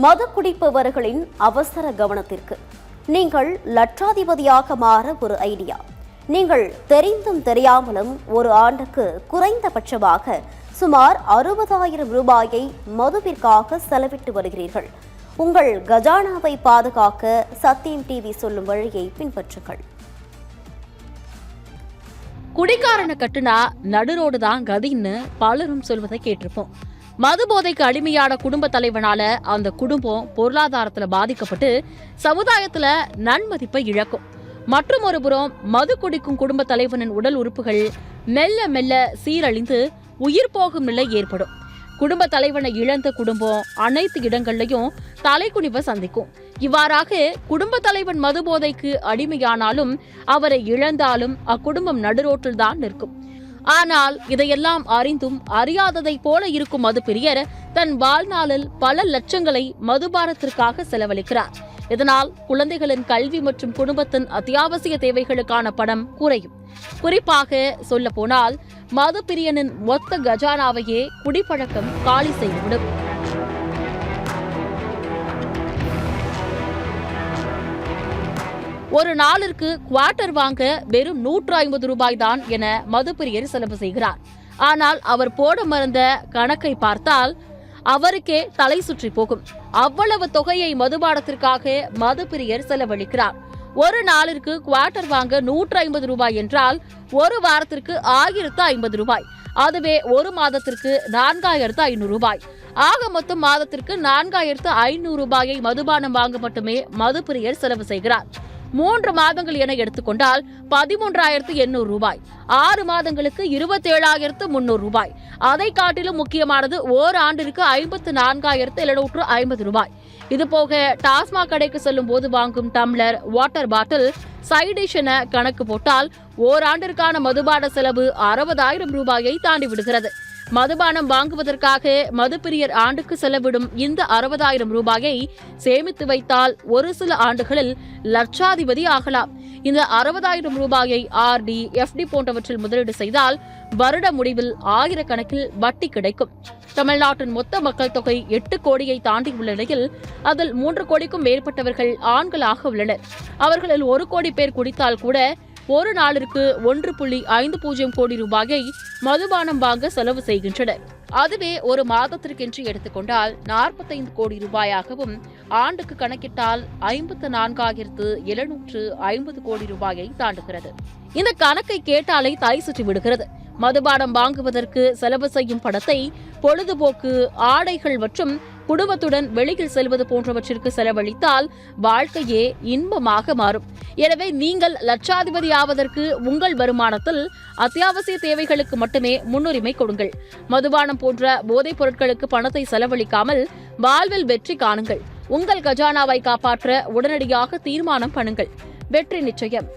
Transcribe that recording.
மது குடிப்பவர்களின் அவசர கவனத்திற்கு நீங்கள் லட்சாதிபதியாக மாற ஒரு ஐடியா. நீங்கள் தெரிந்தும் தெரியாமலும் ஒரு ஆண்டுக்கு குறைந்தபட்சமாக சுமார் 60,000 ரூபாயை மதுவிற்காக செலவிட்டு வருகிறீர்கள். உங்கள் கஜானாவை பாதுகாக்க சத்தியம் டிவி சொல்லும் வழியை பின்பற்றுங்கள். குடிக்காரனை கட்டுனா நடுரோடு தான் கதின்னு பலரும் சொல்வதை கேட்டிருப்போம். மது போதைக்கு அடிமையான குடும்ப தலைவனால அந்த குடும்பம் பொருளாதாரத்துல பாதிக்கப்பட்டு சமுதாயத்துல நன்மதிப்பை இழக்கும். மற்றும் ஒரு புறம் மது குடிக்கும் குடும்ப தலைவனின் உடல் உறுப்புகள் மெல்ல மெல்ல சீரழிந்து உயிர் போகும் நிலை ஏற்படும். குடும்ப தலைவனை இழந்த குடும்பம் அனைத்து இடங்கள்லயும் தலைக்குனிவை சந்திக்கும். இவ்வாறாக குடும்ப தலைவன் மது போதைக்கு அடிமையானாலும் அவரை இழந்தாலும் அக்குடும்பம் நடுரோட்டில் தான் நிற்கும். ஆனால் இதையெல்லாம் அறிந்தும் அறியாததை போல இருக்கும் மது பிரியர் தன் வாழ்நாளில் பல லட்சங்களை மதுபானத்திற்காக செலவழிக்கிறார். இதனால் குழந்தைகளின் கல்வி மற்றும் குடும்பத்தின் அத்தியாவசிய தேவைகளுக்கான பணம் குறையும். குறிப்பாக சொல்ல போனால் மது பிரியனின் மொத்த கஜானாவையே குடிப்பழக்கம் காலி செய்துவிடும். ஒரு நாளிற்கு குவார்ட்டர் வாங்க வெறும் 150 ரூபாய் தான் என மதுப்பிரியர் செலவு செய்கிறார். ஆனால் அவர் போட மறந்த கணக்கை பார்த்தால் அவருக்கே தலை சுற்றி போகும். அவ்வளவு தொகையை மதுபானத்திற்காக மதுப்பிரியர் செலவழிக்கிறார். ஒரு நாளிற்கு குவார்ட்டர் வாங்க 150 ரூபாய் என்றால் ஒரு வாரத்திற்கு 1050 ரூபாய். அதுவே ஒரு மாதத்திற்கு 4500 ரூபாய். ஆக மொத்தம் மாதத்திற்கு 4500 ரூபாயை மதுபானம் வாங்க மட்டுமே மதுப்பிரியர் செலவு செய்கிறார். 3 மாதங்கள் என எடுத்துக்கொண்டால் 13,800 ரூபாய். 6 மாதங்களுக்கு 27,300 ரூபாய். அதை காட்டிலும் முக்கியமானது ஓராண்டிற்கு 54,750 ரூபாய். இதுபோக டாஸ்மாக் கடைக்கு செல்லும் போது வாங்கும் டம்ளர், வாட்டர் பாட்டில், சைடிஷ் என கணக்கு போட்டால் ஓராண்டிற்கான மதுபான செலவு 60,000 ரூபாயை தாண்டி விடுகிறது. மதுபானம் வாங்குவதற்காக மதுப்பிரியர் ஆண்டுக்கு செலவிடும் இந்த 60,000 ரூபாயை சேமித்து வைத்தால் ஒரு சில ஆண்டுகளில் லட்சாதிபதி ஆகலாம். இந்த 60,000 ரூபாயை ஆர்டி, எஃப்டி போன்றவற்றில் முதலீடு செய்தால் வருட முடிவில் ஆயிரக்கணக்கில் வட்டி கிடைக்கும். தமிழ்நாட்டின் மொத்த மக்கள் தொகை 8 கோடியை தாண்டி உள்ள நிலையில் அதில் 3 கோடிக்கும் மேற்பட்டவர்கள் ஆண்களாக உள்ளனர். அவர்களில் 1 கோடி பேர் குடித்தால் கூட ஒரு நாளிற்கு 1.50 கோடி ரூபாயை மதுபானம் வாங்க செலவு செய்கின்றனர். அதுவே ஒரு மாதத்திற்கென்று எடுத்துக்கொண்டால் 45 கோடி ரூபாயாகவும், ஆண்டுக்கு கணக்கிட்டால் 54,750 கோடி ரூபாயை தாண்டுகிறது. இந்த கணக்கை கேட்டாலே தலை சுற்றி விடுகிறது. மதுபானம் வாங்குவதற்கு செலவு செய்யும் பணத்தை பொழுதுபோக்கு, ஆடைகள் மற்றும் குடும்பத்துடன் வெளியில் செல்வது போன்றவற்றிற்கு செலவழித்தால் வாழ்க்கையே இன்பமாக மாறும். எனவே நீங்கள் லட்சாதிபதி ஆவதற்கு உங்கள் வருமானத்தில் அத்தியாவசிய தேவைகளுக்கு மட்டுமே முன்னுரிமை கொடுங்கள். மதுபானம் போன்ற போதைப் பொருட்களுக்கு பணத்தை செலவழிக்காமல் வாழ்வில் வெற்றி காணுங்கள். உங்கள் கஜானாவை காப்பாற்ற உடனடியாக தீர்மானம் பண்ணுங்கள். வெற்றி நிச்சயம்.